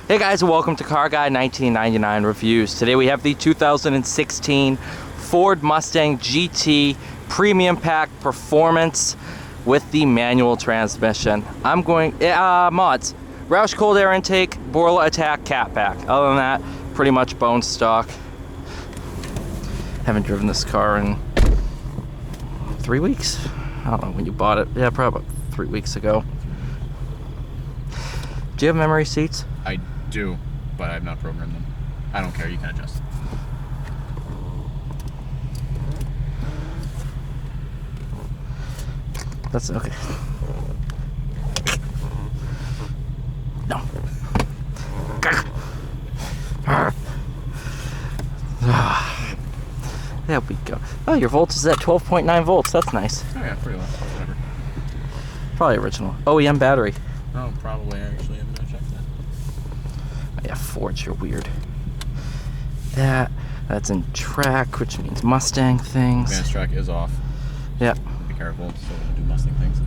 Hey guys, and welcome to Car Guy 1999 Reviews. Today we have the 2016 Ford Mustang GT Premium Pack Performance with the manual transmission. I'm going, mods, Roush cold air intake, Borla Attack cat pack. Other than that, pretty much bone stock. Haven't driven this car in 3 weeks? I don't know when you bought it. Yeah, probably about 3 weeks ago. Do you have memory seats? I do, but I've not programmed them. I don't care, you can adjust. That's okay. No. There we go. Oh, your volts is at 12.9 volts. That's nice. Oh yeah, pretty low. Whatever. Probably original. OEM battery. Oh, probably actually. I'm gonna check that. Oh, yeah, Fords, you're weird. That's in track, which means Mustang things. Advanced track is off. Yep. Be careful, so we'll do Mustang things.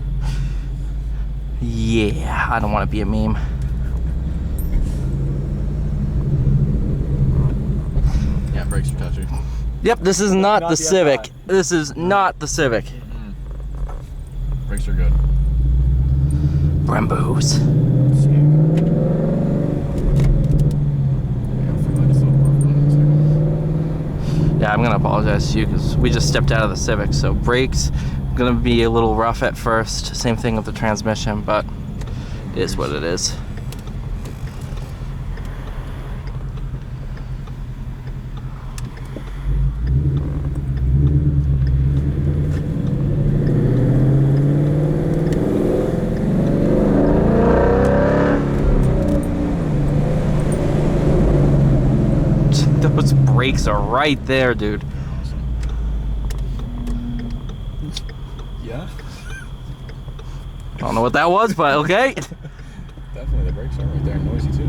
Yeah, I don't want to be a meme. Yeah, brakes are touchy. Yep, this is not the Civic. This is not the Civic. Brakes are good. Brembos. Yeah, I'm gonna apologize to you because we just stepped out of the Civic, so brakes gonna be a little rough at first. Same thing with the transmission, but it is what it is. Those brakes are right there, dude. Awesome. Yeah? I don't know what that was, but okay. Definitely, the brakes are right there, noisy too.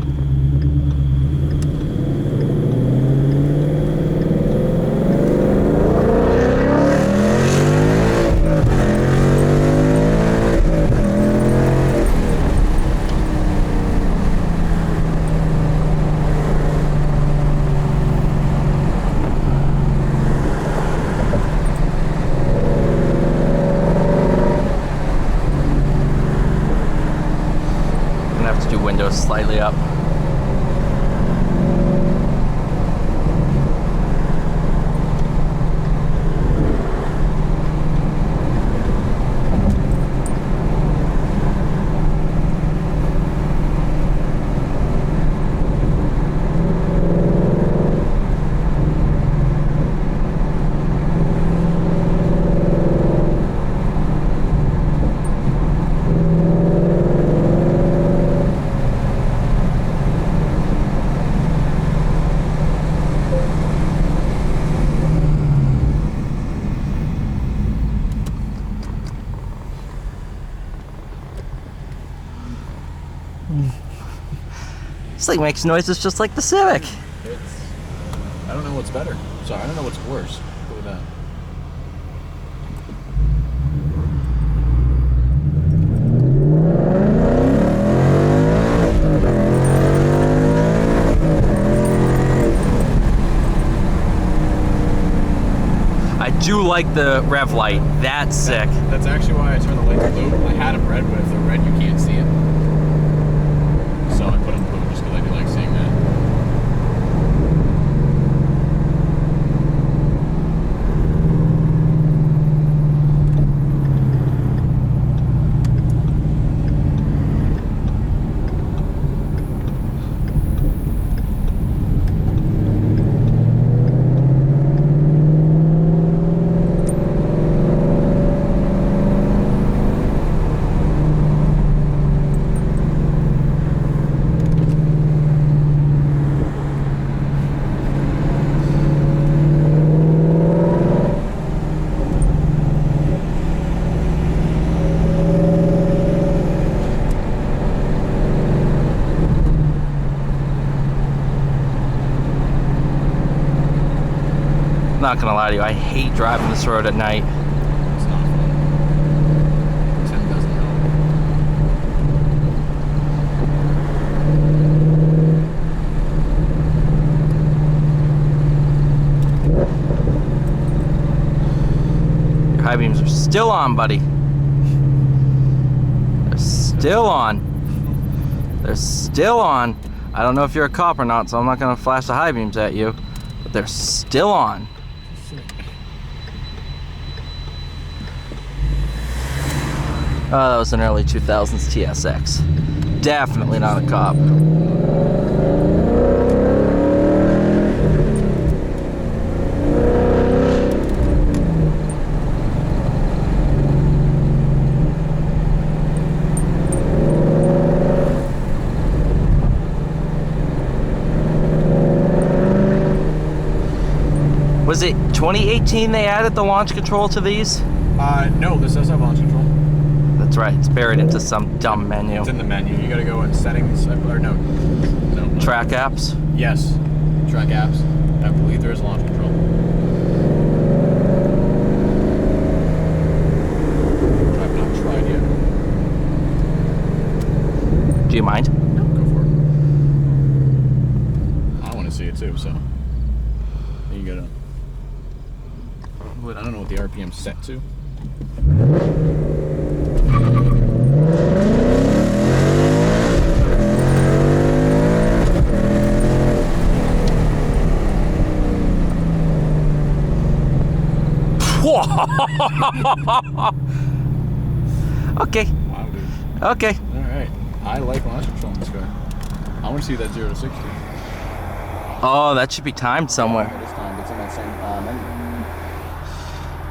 Windows slightly up. This thing makes noises just like the Civic. I don't know what's better. Sorry, I don't know what's worse. Go with that. I do like the rev light. That's sick. That's actually why I turned the lights blue. I had them red, but if they're red, you can't see it. So I put them blue just because I do like seeing that. Not gonna lie to you, I hate driving this road at night. It's not fun. 10 doesn't help. beams are still on, buddy. They're still on. They're still on. I don't know if you're a cop or not, so I'm not gonna flash the high beams at you, but they're still on. Oh, that was an early 2000s TSX. Definitely not a cop. Was it 2018 they added the launch control to these? No, this does have launch control. That's right, it's buried into some dumb menu. It's in the menu. You gotta go in settings, or no. Track apps? Yes, track apps. I believe there is launch control. I've not tried yet. Do you mind? No, go for it. I want to see it too, so. You gotta. I don't know what the RPM's set to. Okay. Wow, dude. Okay. Alright. I like launch control in this car. I want to see that 0 to 60. Oh, that should be timed somewhere. It is timed. It's in that same menu.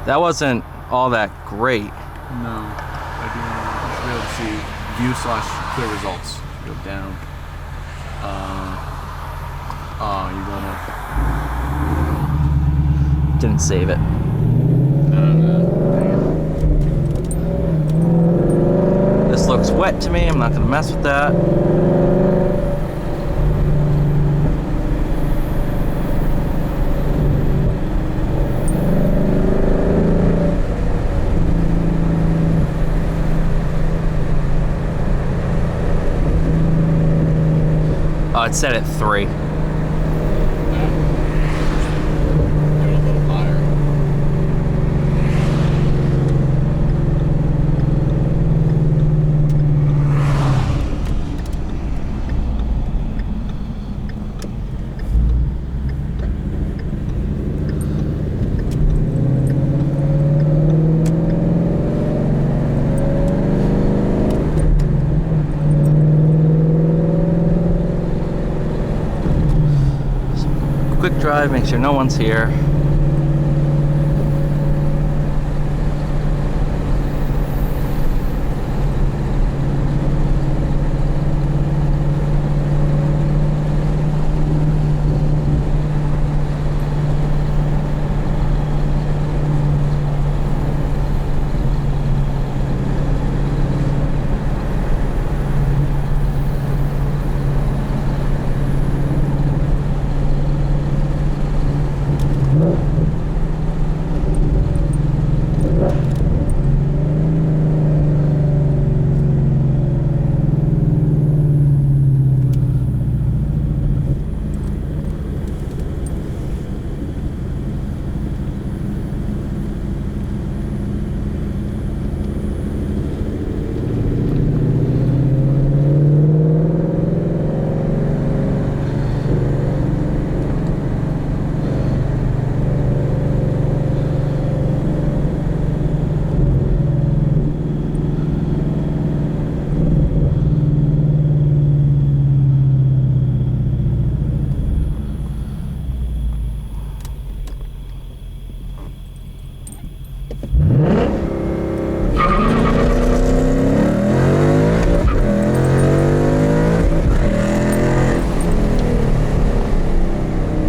That wasn't all that great. No. I do want to be able to see view / clear results. Go down. Oh, you're going Didn't save it. This looks wet to me. I'm not going to mess with that. Oh, it's set at 3. Do it a little higher. Quick drive, make sure no one's here.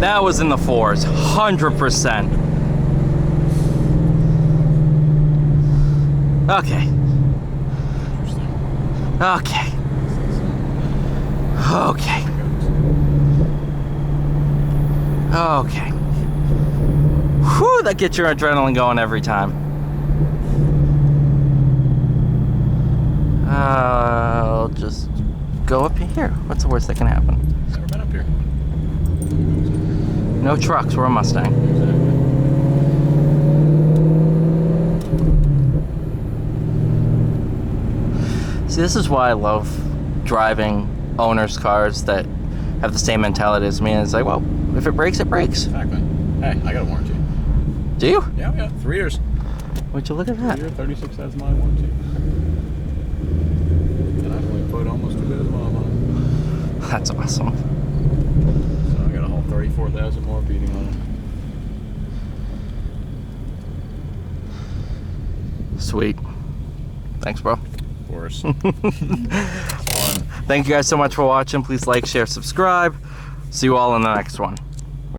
That was in the 4s, 100%. Okay. Okay. Okay. Okay. Whew, that gets your adrenaline going every time. I'll just go up here. What's the worst that can happen? Never been up here. No trucks, we're a Mustang. Exactly. See, this is why I love driving owners' cars that have the same mentality as me. And it's like, well, if it breaks, it breaks. Exactly. Hey, I got a warranty. Do you? Yeah. 3 years. Would you look at that? 3 year, 36,000 mile warranty. And I've only put almost 2,000 miles on it. That's awesome. So I got a whole 34,000 more beating on it. Sweet. Thanks, bro. Of course. Thank you guys so much for watching. Please like, share, subscribe. See you all in the next one.